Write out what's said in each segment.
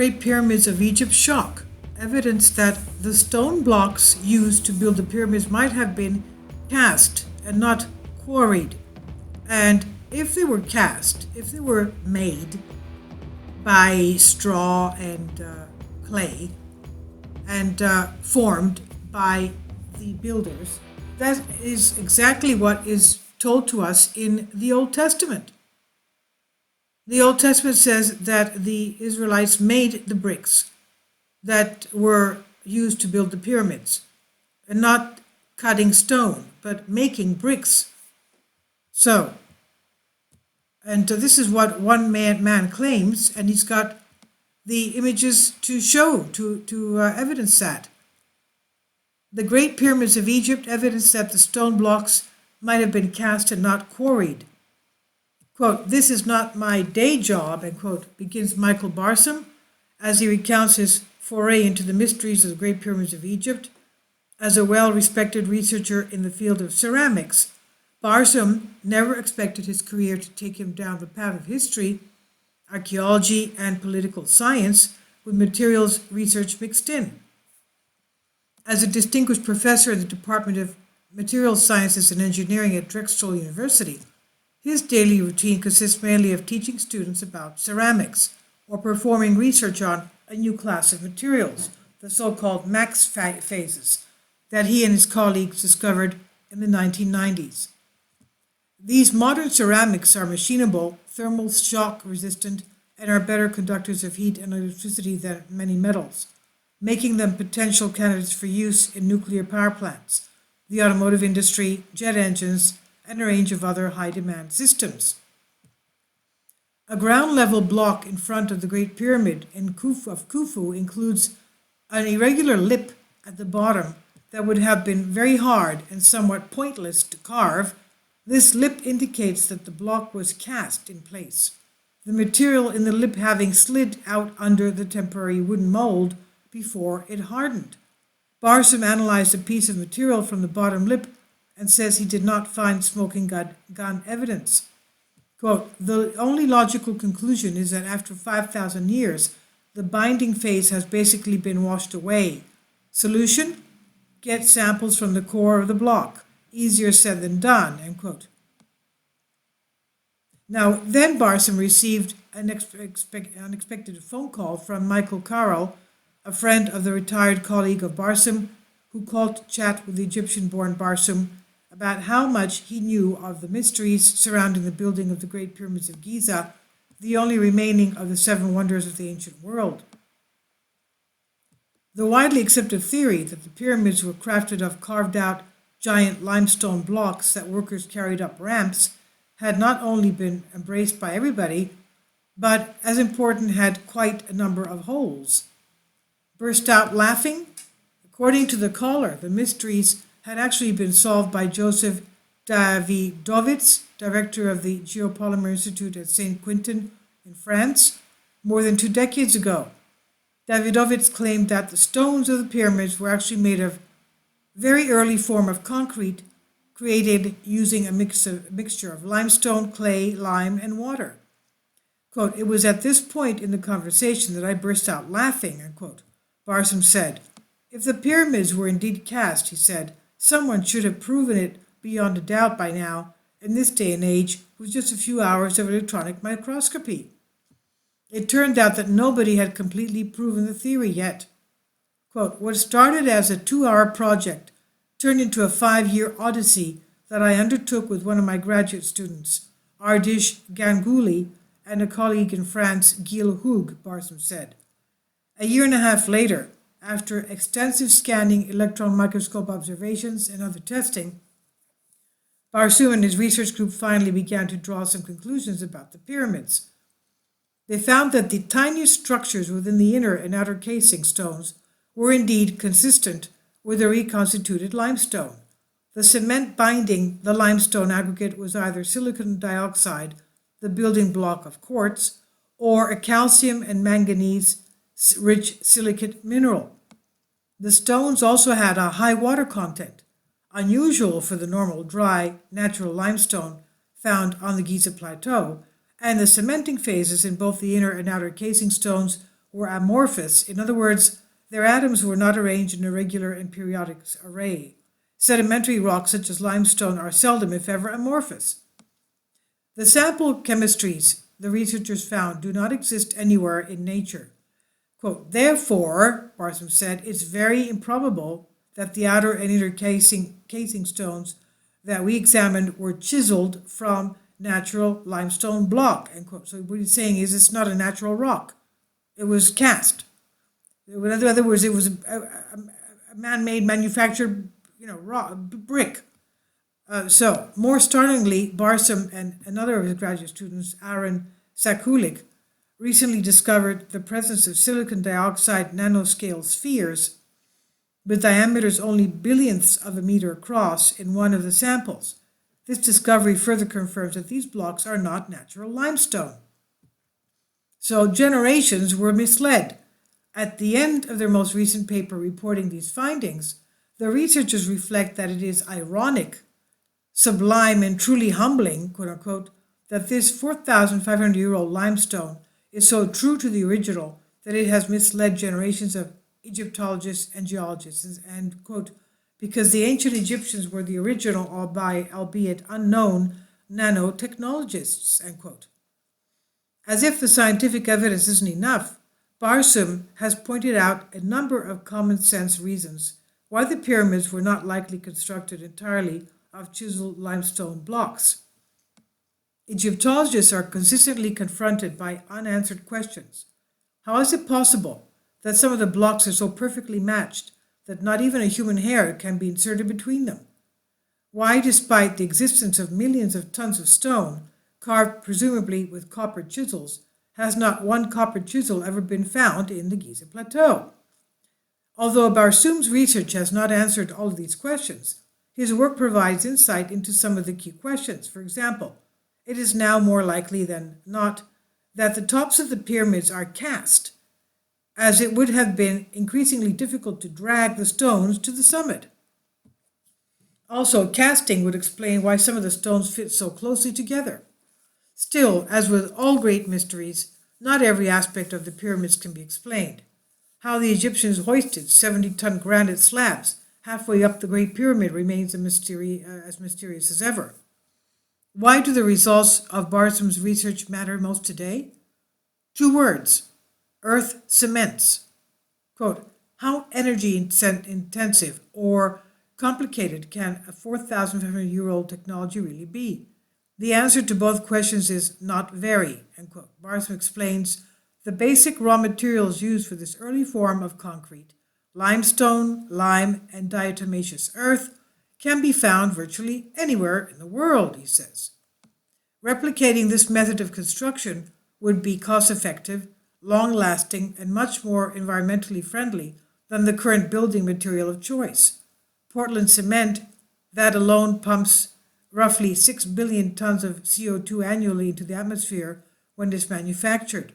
Great Pyramids of Egypt shock. Evidence that the stone blocks used to build the pyramids might have been cast and not quarried. And if they were cast, if they were made by straw and clay and formed by the builders, that is exactly what is told to us in the Old Testament. The Old Testament says that the Israelites made the bricks that were used to build the pyramids, and not cutting stone, but making bricks. So, and this is what one man claims, and he's got the images to show, to evidence that. The Great Pyramids of Egypt evidence that the stone blocks might have been cast and not quarried. Quote, "This is not my day job," end quote, begins Michael Barsam as he recounts his foray into the mysteries of the Great Pyramids of Egypt. As a well-respected researcher in the field of ceramics, Barsam never expected his career to take him down the path of history, archaeology, and political science with materials research mixed in. As a distinguished professor in the Department of Materials Sciences and Engineering at Drexel University, his daily routine consists mainly of teaching students about ceramics or performing research on a new class of materials, the so-called max phases, that he and his colleagues discovered in the 1990s. These modern ceramics are machinable, thermal shock resistant, and are better conductors of heat and electricity than many metals, making them potential candidates for use in nuclear power plants, the automotive industry, jet engines, and a range of other high-demand systems. A ground-level block in front of the Great Pyramid of Khufu includes an irregular lip at the bottom that would have been very hard and somewhat pointless to carve. This lip indicates that the block was cast in place, the material in the lip having slid out under the temporary wooden mold before it hardened. Barsam analyzed a piece of material from the bottom lip and says he did not find smoking gun evidence. Quote, "The only logical conclusion is that after 5,000 years, the binding phase has basically been washed away. Solution? Get samples from the core of the block. Easier said than done," end quote. Now, then Barsam received an unexpected phone call from Michael Carroll, a friend of the retired colleague of Barsam, who called to chat with the Egyptian-born Barsam about how much he knew of the mysteries surrounding the building of the Great Pyramids of Giza, the only remaining of the 7 wonders of the ancient world. The widely accepted theory that the pyramids were crafted of carved-out giant limestone blocks that workers carried up ramps had not only been embraced by everybody, but, as important, had quite a number of holes. Burst out laughing? According to the caller, the mysteries had actually been solved by Joseph Davidovits, director of the Geopolymer Institute at St. Quentin in France, more than 2 decades ago. Davidovits claimed that the stones of the pyramids were actually made of very early form of concrete created using a mixture of limestone, clay, lime, and water. Quote, "It was at this point in the conversation that I burst out laughing," unquote. Barsam said, "If the pyramids were indeed cast," he said, "someone should have proven it beyond a doubt by now, in this day and age, with just a few hours of electronic microscopy." It turned out that nobody had completely proven the theory yet. Quote, "What started as a 2-hour project turned into a 5-year odyssey that I undertook with one of my graduate students, Ardish Ganguly, and a colleague in France, Gilles Hugues," Barsam said. A year and a half later, after extensive scanning, electron microscope observations, and other testing, Barsam and his research group finally began to draw some conclusions about the pyramids. They found that the tiniest structures within the inner and outer casing stones were indeed consistent with the reconstituted limestone. The cement binding the limestone aggregate was either silicon dioxide, the building block of quartz, or a calcium and manganese-rich silicate mineral. The stones also had a high water content, unusual for the normal dry, natural limestone found on the Giza Plateau, and the cementing phases in both the inner and outer casing stones were amorphous. In other words, their atoms were not arranged in a regular and periodic array. Sedimentary rocks such as limestone are seldom, if ever, amorphous. The sample chemistries the researchers found do not exist anywhere in nature. Quote, therefore, Barsam said, it's very improbable that the outer and inner casing stones that we examined were chiseled from natural limestone block, end quote. So what he's saying is it's not a natural rock. It was cast. In other words, it was a man-made, manufactured, rock, brick. So, more startlingly, Barsam and another of his graduate students, Aaron Sakulik, recently discovered the presence of silicon dioxide nanoscale spheres with diameters only billionths of a meter across in one of the samples. This discovery further confirms that these blocks are not natural limestone. So generations were misled. At the end of their most recent paper reporting these findings, the researchers reflect that it is ironic, sublime, and truly humbling, quote unquote, that this 4,500-year-old limestone is so true to the original that it has misled generations of Egyptologists and geologists, and, quote, because the ancient Egyptians were the original, albeit unknown, nanotechnologists, end quote. As if the scientific evidence isn't enough, Barsam has pointed out a number of common sense reasons why the pyramids were not likely constructed entirely of chiseled limestone blocks. Egyptologists are consistently confronted by unanswered questions. How is it possible that some of the blocks are so perfectly matched that not even a human hair can be inserted between them? Why, despite the existence of millions of tons of stone, carved presumably with copper chisels, has not one copper chisel ever been found in the Giza Plateau? Although Barsoum's research has not answered all of these questions, his work provides insight into some of the key questions. For example, it is now more likely than not that the tops of the pyramids are cast, as it would have been increasingly difficult to drag the stones to the summit. Also, casting would explain why some of the stones fit so closely together. Still, as with all great mysteries, not every aspect of the pyramids can be explained. How the Egyptians hoisted 70-ton granite slabs halfway up the Great Pyramid remains as mysterious as ever. Why do the results of Barsam's research matter most today? 2 words: earth cements. Quote, how energy intensive or complicated can a 4,500-year-old technology really be? The answer to both questions is not very, end quote. Barsam explains the basic raw materials used for this early form of concrete, limestone, lime, and diatomaceous earth, can be found virtually anywhere in the world, he says. Replicating this method of construction would be cost-effective, long-lasting, and much more environmentally friendly than the current building material of choice. Portland cement, that alone pumps roughly 6 billion tons of CO2 annually into the atmosphere when it is manufactured.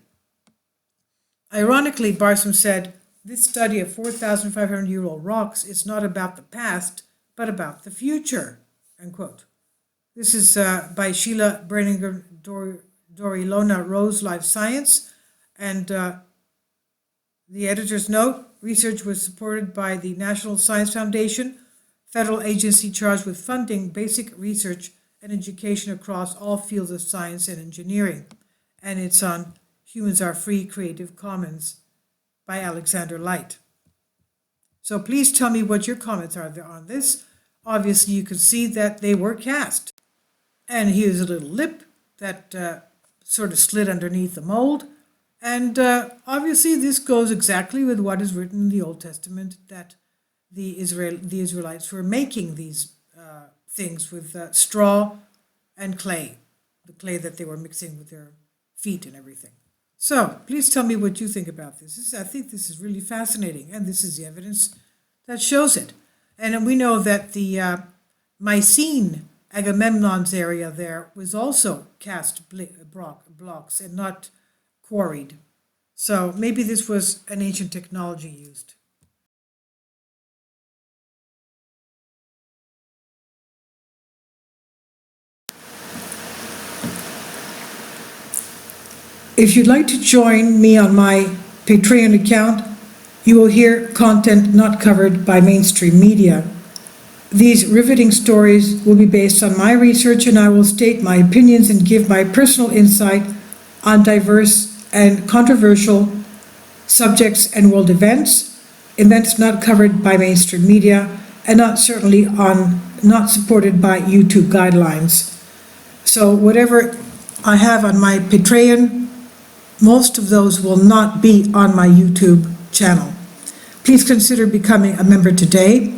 Ironically, Barsam said, this study of 4,500-year-old rocks is not about the past, but about the future, end quote. This is by Sheila Brenninger Dorilona Rose Life Science, and the editor's note, research was supported by the National Science Foundation, federal agency charged with funding basic research and education across all fields of science and engineering. And it's on Humans Are Free Creative Commons by Alexander Light. So please tell me what your comments are on this. Obviously, you can see that they were cast. And here's a little lip that sort of slid underneath the mold. And obviously, this goes exactly with what is written in the Old Testament, that the Israelites were making these things with straw and clay, the clay that they were mixing with their feet and everything. So please tell me what you think about this. I think this is really fascinating, and this is the evidence that shows it. And we know that the Mycene Agamemnon's area there was also cast blocks and not quarried. So maybe this was an ancient technology used. If you'd like to join me on my Patreon account, you will hear content not covered by mainstream media. These riveting stories will be based on my research, and I will state my opinions and give my personal insight on diverse and controversial subjects and world events not covered by mainstream media, and not supported by YouTube guidelines. So whatever I have on my Patreon, most of those will not be on my YouTube channel. Please consider becoming a member today.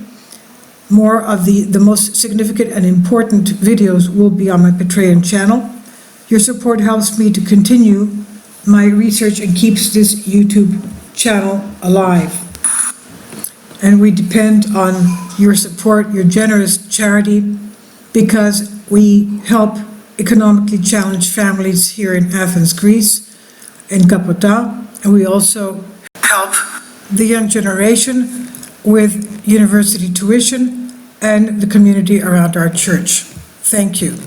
More of the most significant and important videos will be on my Patreon channel. Your support helps me to continue my research and keeps this YouTube channel alive. And we depend on your support, your generous charity, because we help economically challenged families here in Athens, Greece, in Kapota, and we also help the young generation with university tuition and the community around our church. Thank you.